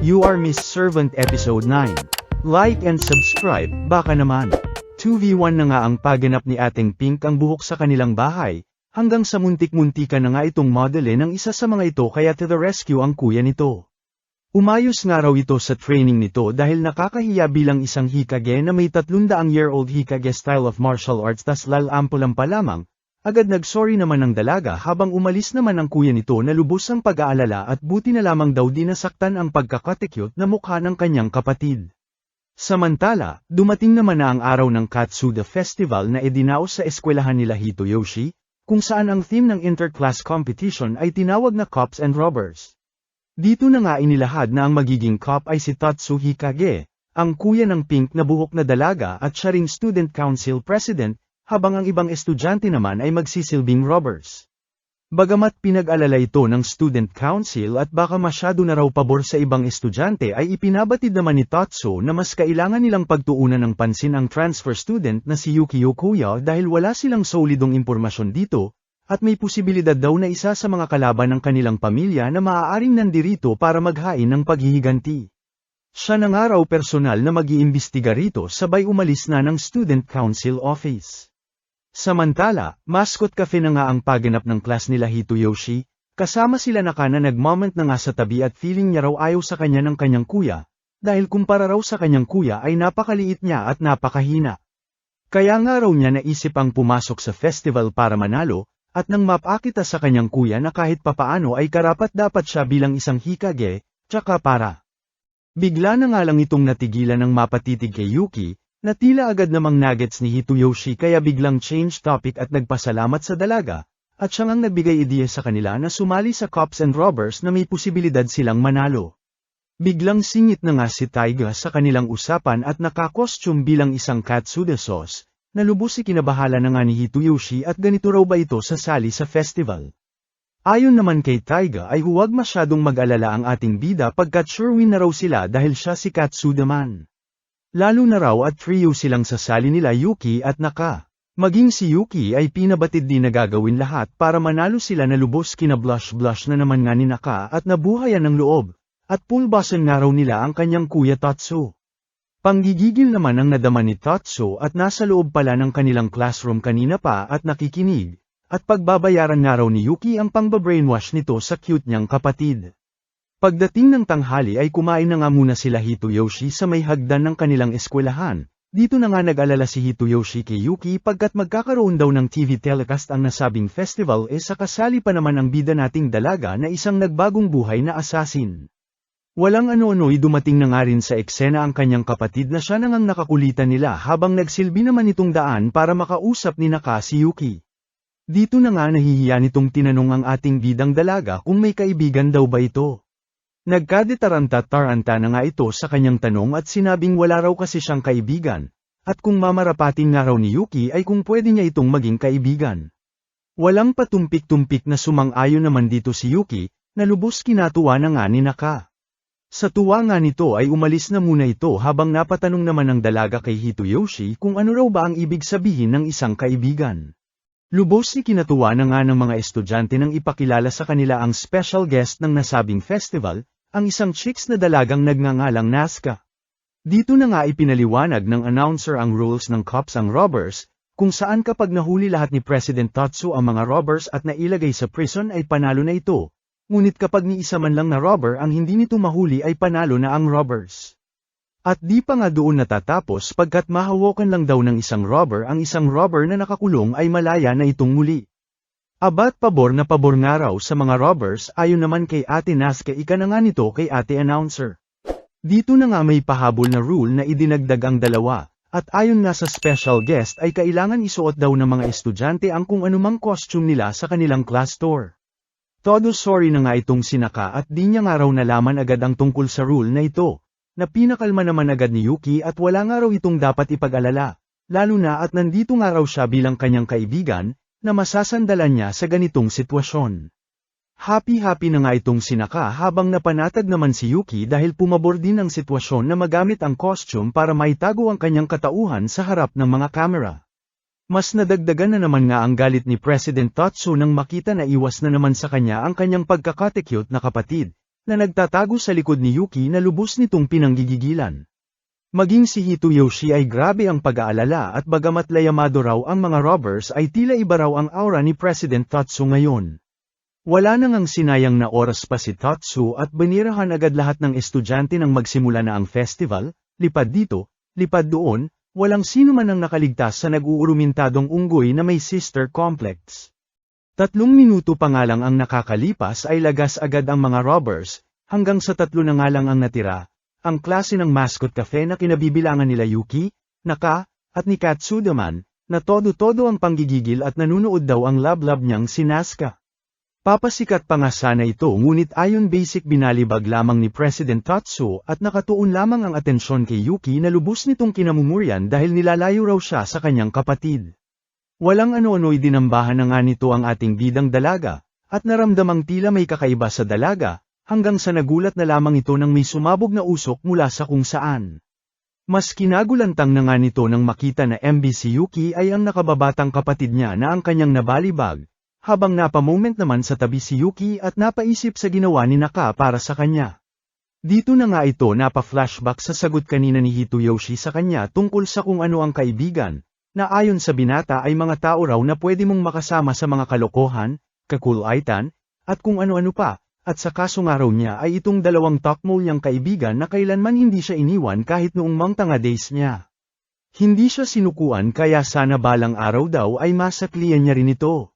You Are Miss Servant Episode 9. Like and subscribe, baka naman. 2v1 na nga ang paganap ni Ating Pink ang buhok sa kanilang bahay, hanggang sa muntik-muntikan na nga itong modele ng isa sa mga ito kaya to the rescue ang kuya nito. Umayos nga raw ito sa training nito dahil nakakahiya bilang isang Hikage na may 300-year-old Hikage style of martial arts tas lalampulang pa lamang. Agad nagsorry naman ang dalaga habang umalis naman ang kuya nito na lubos ang pag-aalala at buti na lamang daw di nasaktan ang pagkakatekyot na mukha ng kanyang kapatid. Samantala, dumating naman na ang araw ng Katsuda Festival na idinaos sa eskwelahan nila Hitoyoshi, kung saan ang theme ng interclass competition ay tinawag na Cops and Robbers. Dito na nga inilahad na ang magiging cop ay si Tatsu Hikage, ang kuya ng pink na buhok na dalaga at siya ring student council president, habang ang ibang estudyante naman ay magsisilbing robbers. Bagamat pinag-alala ito ng student council at baka masyado na raw pabor sa ibang estudyante ay ipinabatid naman ni Tatsu na mas kailangan nilang pagtuunan ng pansin ang transfer student na si Yuki Okuya dahil wala silang solidong impormasyon dito, at may posibilidad daw na isa sa mga kalaban ng kanilang pamilya na maaaring nandirito para maghain ng paghihiganti. Siya na nga raw personal na mag-iimbestiga rito sabay umalis na ng student council office. Samantala, mascot cafe na nga ang paganap ng class nila Hitoyoshi, kasama sila Naka na nag-moment na nga sa tabi at feeling niya raw ayaw sa kanya ng kanyang kuya, dahil kumpara raw sa kanyang kuya ay napakaliit niya at napakahina. Kaya nga raw niya naisip ang pumasok sa festival para manalo, at nang mapakita sa kanyang kuya na kahit papaano ay karapat-dapat siya bilang isang Hikage, tsaka para. Bigla na nga lang itong natigilan ng mapatitig kay Yuki, na tila agad namang nuggets ni Hitoyoshi kaya biglang change topic at nagpasalamat sa dalaga, at siya ngang nagbigay ideya sa kanila na sumali sa Cops and Robbers na may posibilidad silang manalo. Biglang singit na nga si Taiga sa kanilang usapan at nakakostume bilang isang Katsuda sauce, na lubos ikinabahala na nga ni Hitoyoshi at ganito raw ba ito sasali sa festival. Ayon naman kay Taiga ay huwag masyadong mag-alala ang ating bida pagkat sure win na raw sila dahil siya si Katsuda man. Lalo na raw at trio silang sasali nila Yuki at Naka. Maging si Yuki ay pinabatid din na gagawin lahat para manalo sila na lubos kinablush-blush na naman nga ni Naka at nabuhayan ng loob, at pulbasan nga raw nila ang kanyang kuya Tatsu. Panggigigil naman ang nadama ni Tatsu at nasa loob pala ng kanilang classroom kanina pa at nakikinig, at pagbabayaran nga raw ni Yuki ang pangbabrainwash nito sa cute niyang kapatid. Pagdating ng tanghali ay kumain na nga muna sila Hitoyoshi sa may hagdan ng kanilang eskwelahan. Dito na nga nag-alala si Hitoyoshi kay Yuki pagkat magkakaroon daw ng TV telecast ang nasabing festival sa kasali pa naman ang bida nating dalaga na isang nagbagong buhay na assassin. Walang ano-ano'y dumating na nga rin sa eksena ang kanyang kapatid na siya nang nakakulitan nila habang nagsilbi naman itong daan para makausap ni Naka si Yuki. Dito na nga nahihiya nitong tinanong ang ating bidang dalaga kung may kaibigan daw ba ito. Nagkadetaranta-taranta na nga ito sa kanyang tanong at sinabing wala raw kasi siyang kaibigan, at kung mamarapatin nga raw ni Yuki ay kung pwede niya itong maging kaibigan. Walang patumpik-tumpik na sumang-ayon naman dito si Yuki, na lubos kinatuwa na nga ni Naka. Sa tuwa nga nito ay umalis na muna ito habang napatanong naman ng dalaga kay Hitoyoshi kung ano raw ba ang ibig sabihin ng isang kaibigan. Lubos kinatuwa na nga ng mga estudyante nang ipakilala sa kanila ang special guest ng nasabing festival, ang isang chicks na dalagang nagngangalang Nazca. Dito na nga ipinaliwanag ng announcer ang rules ng Cops and Robbers, kung saan kapag nahuli lahat ni President Tatsu ang mga robbers at nailagay sa prison ay panalo na ito, ngunit kapag ni isa man lang na robber ang hindi nito mahuli ay panalo na ang robbers. At di pa nga doon natatapos pagkat mahawakan lang daw ng isang robber ang isang robber na nakakulong ay malaya na itong muli. Abat pabor na pabor nga raw sa mga robbers ayon naman kay Ate Nazca ika na nga nito kay Ate Announcer. Dito na nga may pahabol na rule na idinagdag ang dalawa, at ayon nga sa special guest ay kailangan isuot daw ng mga estudyante ang kung anumang costume nila sa kanilang class tour. Todo sorry na nga itong si Naka at di niya nga raw nalaman agad ang tungkol sa rule na ito, na pinakalma naman agad ni Yuki at wala nga raw itong dapat ipag-alala, lalo na at nandito nga raw siya bilang kanyang kaibigan, na masasandalan niya sa ganitong sitwasyon. Happy-happy na nga itong si Naka habang napanatag naman si Yuki dahil pumabor din ang sitwasyon na magamit ang costume para maitago ang kanyang katauhan sa harap ng mga kamera. Mas nadagdagan na naman nga ang galit ni President Tatsu nang makita na iwas na naman sa kanya ang kanyang pagkakatekyot na kapatid, na nagtatago sa likod ni Yuki na lubos nitong pinanggigigilan. Maging si Hitoyoshi ay grabe ang pag-aalala at bagamat layamado raw ang mga robbers ay tila iba raw ang aura ni President Tatsu ngayon. Wala nang ang sinayang na oras pa si Tatsu at banirahan agad lahat ng estudyante nang magsimula na ang festival, lipad dito, lipad doon, walang sino man ang nakaligtas sa nag-uurumintadong unggoy na may sister complex. 3 minuto pa nga lang ang nakakalipas ay lagas agad ang mga robbers, hanggang sa 3 na nga lang ang natira. Ang klase ng mascot cafe na kinabibilangan nila Yuki, Naka, at ni Katsudaman, na todo-todo ang panggigigil at nanunood daw ang love-love niyang si Nasuka. Papasikat pa nga sana ito ngunit ayon basic binalibag lamang ni President Tatsu at nakatuon lamang ang atensyon kay Yuki na lubos nitong kinamumuryan dahil nilalayo raw siya sa kanyang kapatid. Walang ano-ano'y dinambahan na nga nito ang ating bidang dalaga, at naramdamang tila may kakaiba sa dalaga, hanggang sa nagulat na lamang ito nang may sumabog na usok mula sa kung saan. Mas kinagulantang na nga nito nang makita na MB si Yuki ay ang nakababatang kapatid niya na ang kanyang nabalibag, habang napamoment naman sa tabi si Yuki at napaisip sa ginawa ni Naka para sa kanya. Dito na nga ito napa-flashback sa sagot kanina ni Hitoyoshi sa kanya tungkol sa kung ano ang kaibigan, na ayon sa binata ay mga tao raw na pwede mong makasama sa mga kalokohan, kakulaitan, at kung ano-ano pa. At sa kaso nga raw niya ay itong 2 tokmol niyang kaibigan na kailanman hindi siya iniwan kahit noong mga days niya. Hindi siya sinukuan kaya sana balang araw daw ay masaklian niya rin ito.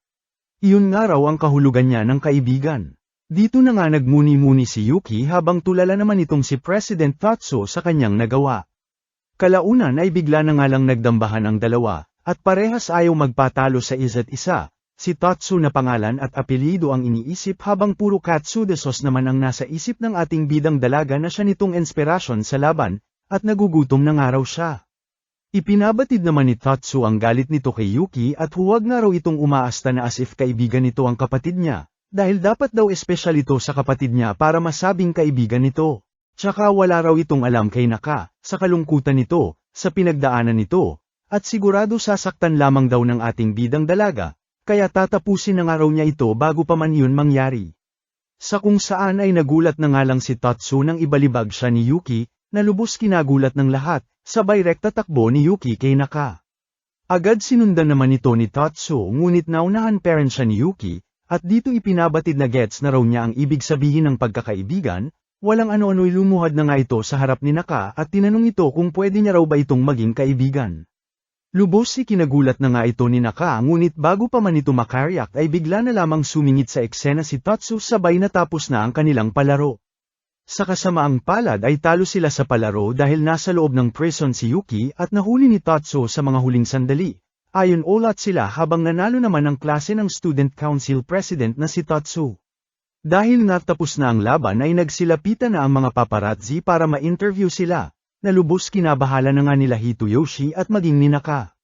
Iyon nga raw ang kahulugan niya ng kaibigan. Dito na nga nagmuni-muni si Yuki habang tulala naman itong si President Tatsu sa kanyang nagawa. Kalaunan ay bigla na nga lang nagdambahan ang dalawa, at parehas ayaw magpatalo sa isa't isa. Si Tatsu na pangalan at apelyido ang iniisip habang puro Katsuda sauce naman ang nasa isip ng ating bidang dalaga na siya nitong inspirasyon sa laban, at nagugutom na nga raw siya. Ipinabatid naman ni Tatsu ang galit nito kay Yuki at huwag nga raw itong umaasta na as if kaibigan nito ang kapatid niya, dahil dapat daw espesyal ito sa kapatid niya para masabing kaibigan nito. Tsaka wala raw itong alam kay Naka, sa kalungkutan nito, sa pinagdaanan nito, at sigurado sasaktan lamang daw ng ating bidang dalaga. Kaya tatapusin na nga raw niya ito bago pa man yun mangyari. Sa kung saan ay nagulat na nga lang si Tatsu nang ibalibag siya ni Yuki, na lubos kinagulat ng lahat, sabay rekta takbo ni Yuki kay Naka. Agad sinundan naman ito ni Tatsu ngunit naunahan pa rin siya ni Yuki, at dito ipinabatid na gets na raw niya ang ibig sabihin ng pagkakaibigan, walang ano-ano'y lumuhad na nga ito sa harap ni Naka at tinanong ito kung pwede niya raw ba itong maging kaibigan. Lubos si kinagulat na nga ito ni Naka ngunit bago pa man ito makaryak ay bigla na lamang sumingit sa eksena si Tatsu sabay natapos na ang kanilang palaro. Sa kasamaang palad ay talo sila sa palaro dahil nasa loob ng prison si Yuki at nahuli ni Tatsu sa mga huling sandali. Ayon ulat sila habang nanalo naman ang klase ng Student Council President na si Tatsu. Dahil natapos na ang laban ay nagsilapitan na ang mga paparazzi para ma-interview sila. Na lubos kinabahala na nga nila Hitoyoshi at maging ni Naka.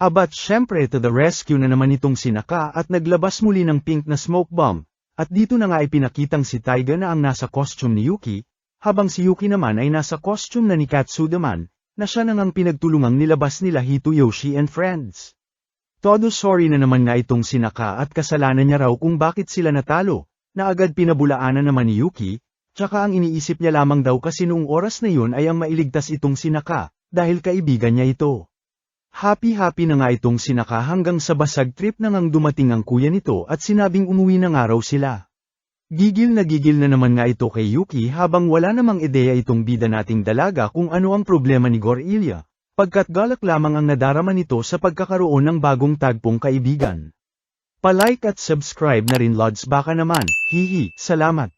Abat syempre to the rescue na naman itong si Naka at naglabas muli ng pink na smoke bomb, at dito na nga ay pinakitang si Taiga na ang nasa costume ni Yuki, habang si Yuki naman ay nasa costume na ni Katsudaman, na siya nang ang pinagtulungang nilabas nila Hitoyoshi and friends. Todo sorry na naman nga itong si Naka at kasalanan niya raw kung bakit sila natalo, na agad pinabulaanan naman ni Yuki. Tsaka ang iniisip niya lamang daw kasi noong oras na yun ay ang mailigtas itong si Naka, dahil kaibigan niya ito. Happy-happy na nga itong si Naka hanggang sa basag trip na ngang dumating ang kuya nito at sinabing umuwi na nga raw sila. Gigil na naman nga ito kay Yuki habang wala namang ideya itong bida nating dalaga kung ano ang problema ni Gorilya, pagkat galak lamang ang nadarama nito sa pagkakaroon ng bagong tagpong kaibigan. Palike at subscribe na rin Lods baka naman, hihi, salamat.